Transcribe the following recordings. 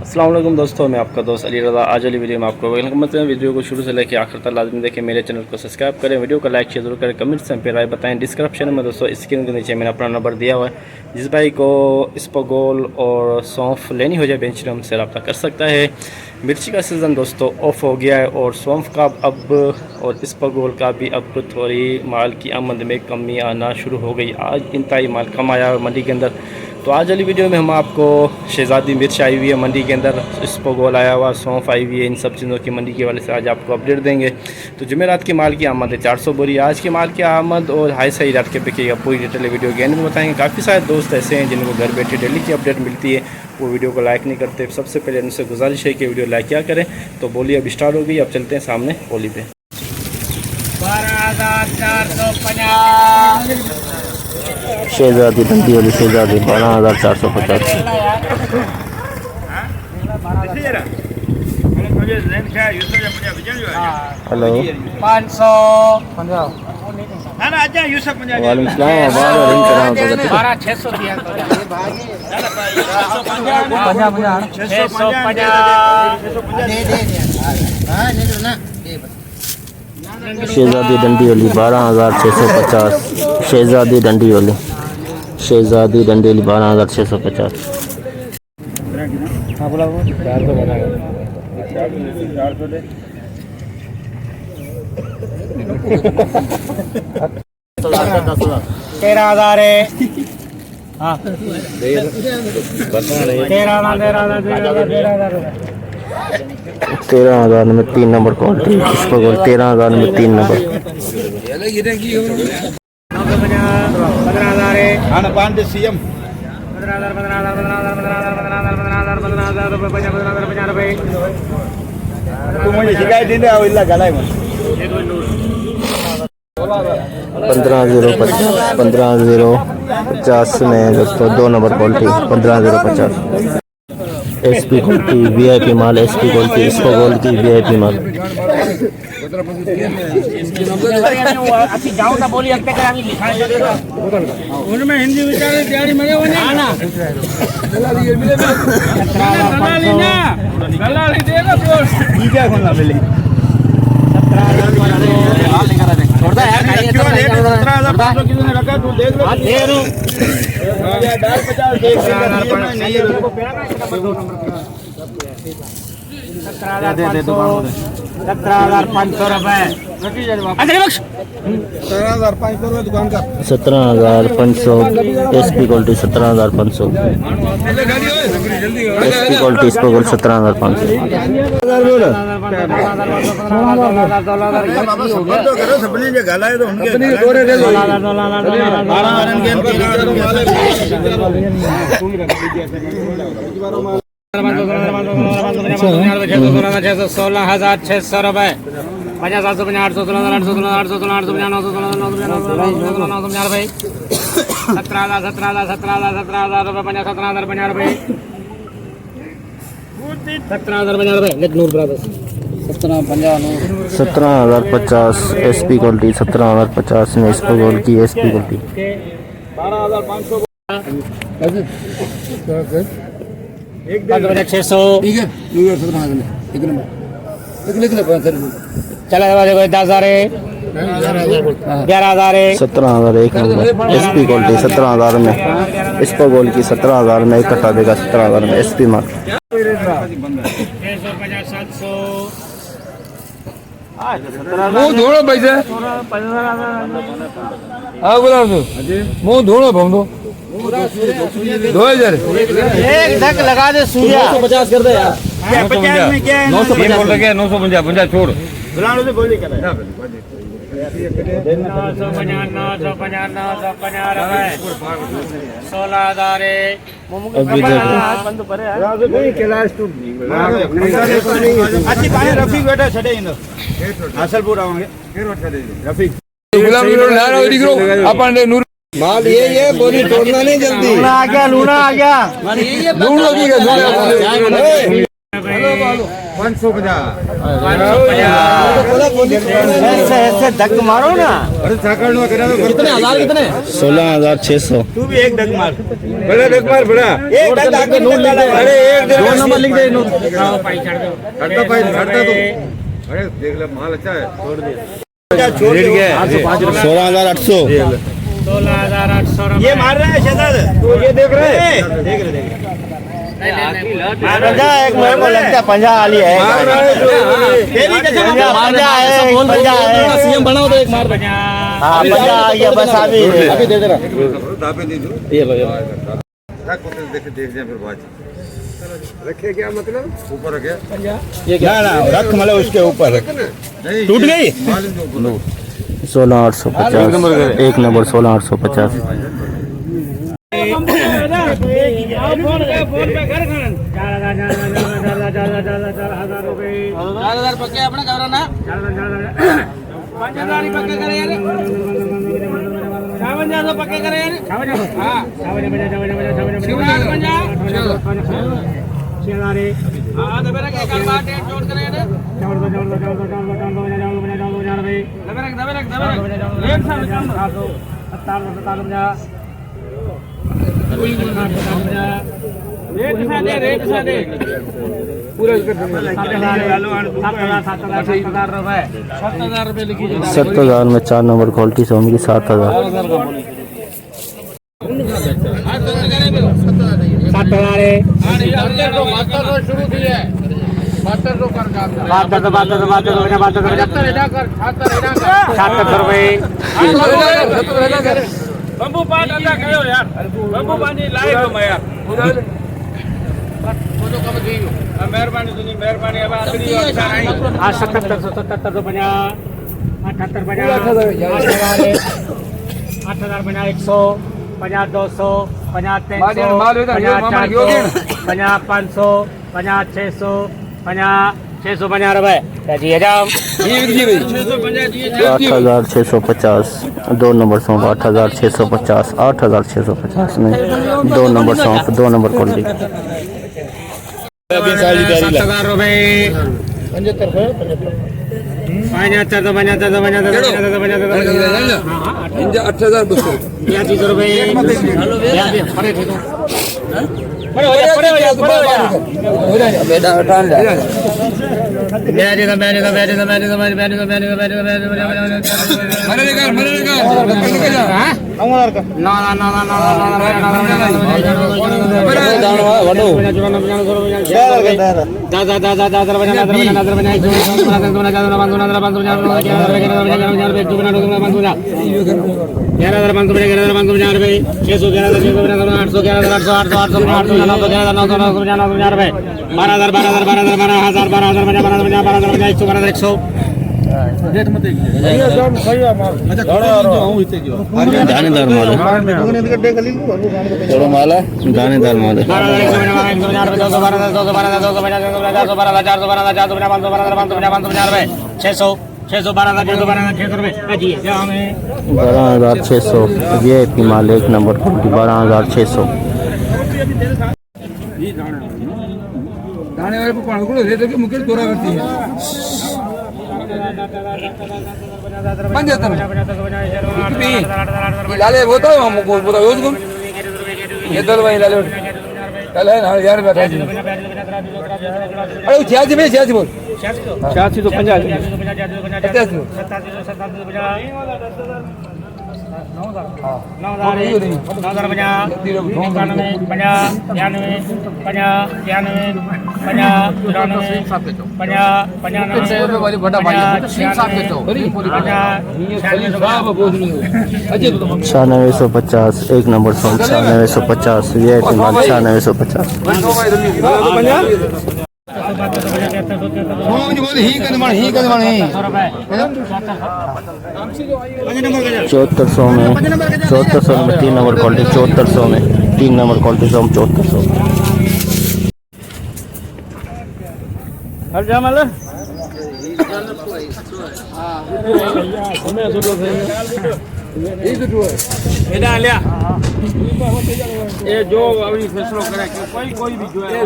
अस्सलाम वालेकुम दोस्तों, मैं आपका दोस्त अली रज़ा। आज वाली वीडियो में आपको वेलकम करते हैं। वीडियो को शुरू से लेकर आखिर तक लाजमी देखें। मेरे चैनल को सब्सक्राइब करें, वीडियो को लाइक शेयर जरूर करें, कमेंट्स में राय बताएं। डिस्क्रिप्शन में दोस्तों स्क्रीन के नीचे मैंने अपना नंबर दिया हुआ है। जिस भाई को इसबगोल और सौंफ लेनी हो जाए बेंच में हमसे रब्ता कर सकता है। मिर्ची का सीज़न दोस्तों ऑफ हो गया है और सौंफ का अब और इसबगोल का भी अब थोड़ी माल की आमद में कमी आना शुरू हो गई। आज इंतहाई माल कम आया है मंडी के अंदर। तो आज वाली वीडियो में हम आपको शहज़ादी मिर्च आई हुई है मंडी के अंदर, इसबगोल आया हुआ, सौंफ आई हुई है, इन सब चीज़ों की मंडी के वाले से आज आपको अपडेट देंगे। तो जुमेरात की माल की आमद है 400 बोरी। आज की माल की आमद और हाई सही रेट के बिकेगा पूरी डिटेल वीडियो के एंड में बताएंगे। काफ़ी सारे दोस्त ऐसे हैं जिनको घर बैठे डेली की अपडेट मिलती है, वो वीडियो को लाइक नहीं करते। सबसे पहले उनसे गुजारिश है कि वीडियो लाइक क्या करें। तो बोली अब स्टार्ट हो गई, अब चलते हैं सामने बोली पे। 12,450 शहजादी बंदी वाली शहजादी 12,450। हेलो 550 वालेकुम सलाम। 12,600 दिया शहजादी डंडी वाली 12,650। शहजादी डंडी वाली 12,650। हाँ बोला 400 बनाएगा। 13,000 है। हाँ 13,000 में 3 नंबर क्वालिटी इसबगोल। 13,000 में 3 नंबर। 15,000 है। हाँ पान दे सीएम 15,000 रुपये। तू मुझे शिकायत दे आओ इल्ला गलाय मत 15,050 में दोस्तों 2 number quality 15,050। SP quality VIP माल, एसपी क्वालिटी इसबगोल की वीआईपी माल। उनमें हिंदी विचार तैयारी मजे होने ना दलाली देगा बोल ठीक है कौन ला मिली छोड़ता यार 17,500 किसी ने रखा तू देख लो दे रो दाल 50 देख नहीं है 17,500 रुपए 17,500 रुपए दुकान का 17,500 एसपी क्वालिटी 17,500। एसपी क्वालिटी इसबगोल 17,500। करो सबने जो गलाए तो उनके ₹16,600 50 750 800 16,800 800 800 900 रुपये 17,000 रुपये 17,050 रुपये 17,050 रुपये लेट नूर ब्रदर्स 17,050 एसपी क्वालिटी 17,050 में इसबगोल की एसपी क्वालिटी। 12,500 600 ठीक है एक नंबर लिख ले चला 10,000 है 11,000 है 17,000 एक नंबर एसपी क्वालिटी 17,000 में इसबगोल की 17,000 में इकट्ठा देगा 17,000 में एसपी माल। 650 700 मुंह धोड़ो पैसे हाँ बोला मुंह धोड़ो भमदो 2,000 एक धक लगा दे सूर्या 950 कर दे यार 50 में क्या है 950 बोल रहे 950 छोड़ बुलाने से बोली क्या 16,000 अच्छी पानी रफीक बैठा छठे इन हासलपुर आवांगे रफीक अपन नूर माल ये बोली तोड़ना नहीं जल्दी लूना आ गया लूना ऐसे धक मारो ना। कितने हजार कितने 16,600 तू भी एक धक मार। बड़ा देख मार बड़ा एक धक आगे नोट लिख दे। अरे एक धक दो नंबर लिख दे नोट हटता भाई हटता तू अरे देख ले माल अच्छा है छोड़ दे छोड़ दे। 16,800 16,800 ये मार रहा है शहजाद। तो ये देख रहे हैं देख रहे पंजा एक मेरे को लगता है पंजा वाली है। तेरी कसम पंजा है पंजा है। सीएम बनाओ तो एक मार दे हाँ पंजा आ गया बस अभी अभी दे देना दाबे नहीं दो ये लो देख देख जाए फिर बात रखे क्या मतलब ऊपर रखे ये क्या ना रख मतलब उसके ऊपर रख। टूट गई 16,850 एक नंबर 16,850 हजार पक्के अपने घबराना 5,000 पक्के करे यार 5,000 पक्के करे यार हां 6,000 हां तो मेरा क्या कर बात है जोड़ करे यार रेट सादे पूरा 7,000 रुपए लिखी 7,000 में 4 नंबर क्वालिटी से होंगी 7,000 शुरू की है 72 रुपए बंबू पान अल्लाह कयो यार बंबू पान जी लाए तो मैं यार मेहरबानी तुझी मेहरबानी अब आखिरी अच्छा नहीं हां 77 तो 50 78 50 8,000 50 100 50 200 50 300 50 500 50 600 650 रुपए जी हजाम 8,650 2 नंबर सॉन्ग 8,650 8,650 में 2 नंबर सॉन्ग 2 नंबर क्वालिटी 7,000 रुपए 75 रुपए दानेदार माल थोड़ा माल है दानेदार माल है 12,600 VIP माल एक नंबर क्वालिटी 12,600 दाने वाले को पान को दे दे के मुकेश तोरा करती है 75 लाले वो तो हमको पूरा रोज को ये दल वही लाले कल है ना यार बैठा जी अरे 86 में 86 बोल 86 तो 50 9650 एक नंबर सॉन्ग 9650 VIP माल 9650 7400 में 3 नंबर क्वालिटी 7400 में 3 नंबर क्वालिटी सॉन्ग 7400 हर जामल एडा लिया ये जो अभी फैसलो करे कि कोई भी जो है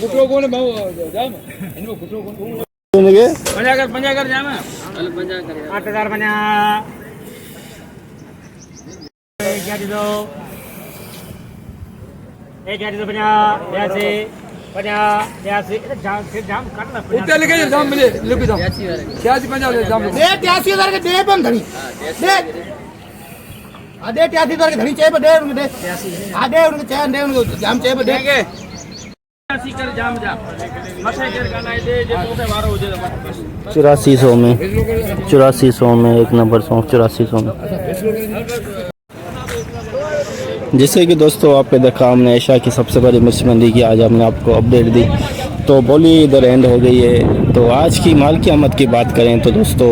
गुटो कोने भाव जाम इनको गुटो कोने पंजा कर जाम 8000 बना क्या दो क्या दो बना 82 जाम करना उते लगे जाम मिले लिख दो 86 ले जाम दे 83000 के दे बम धनी दे आ दे 83000 के धनी चाहिए दे उनको दे आ दे उनको चाहिए दे उनको जाम चाहिए दे देंगे 80 कर जाम जा मसे कर गाना दे जे तो से वारो हो जाए बस 8400 में 8400 में एक नंबर सौंफ 8400 में। जैसे कि दोस्तों आपने देखा हमने एशिया की सबसे बड़ी मिर्च मंडी की आज हमने आपको अपडेट दी, तो बोली इधर एंड हो गई है। तो आज की माल की आमद की बात करें तो दोस्तों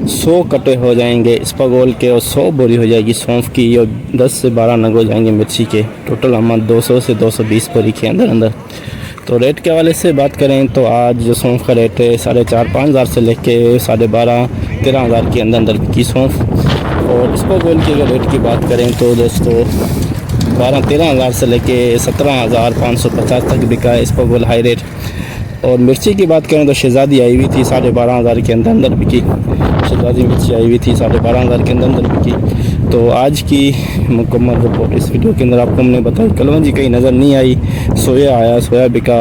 100 कटे हो जाएंगे इस्पागोल के और 100 बोरी हो जाएगी सौंफ की और 10 से 12 नग हो जाएंगे मिर्ची के। टोटल आमद 200 से 220 बोरी के अंदर। तो रेट के हवाले से बात करें तो आज जो सौंफ का रेट है 4,500-5 हज़ार से लेके 12,500-13 हज़ार के अंदर की सौंफ। और इस्पागोल के अगर रेट की बात करें तो दोस्तों 12-13 हज़ार से लेके 17,550 तक बिका है इस्पागोल हाई रेट। और मिर्ची की बात करें तो शहज़ादी आई हुई थी 12,500 के अंदर बिकी। शहज़ादी मिर्ची आई हुई थी 12,500 के अंदर बिकी। तो आज की मुकम्मल रिपोर्ट इस वीडियो के अंदर आपको हमने बताई। कलवंजी कहीं नज़र नहीं आई, सोया आया, सोया बिका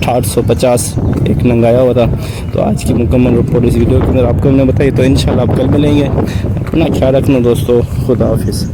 850 एक नंग आया हुआ था। तो आज की मुकम्मल रिपोर्ट इस वीडियो के अंदर आपको हमने बताई। तो इंशाल्लाह आप कल मिलेंगे। अपना ख्याल रखना दोस्तों, खुदा हाफिज़।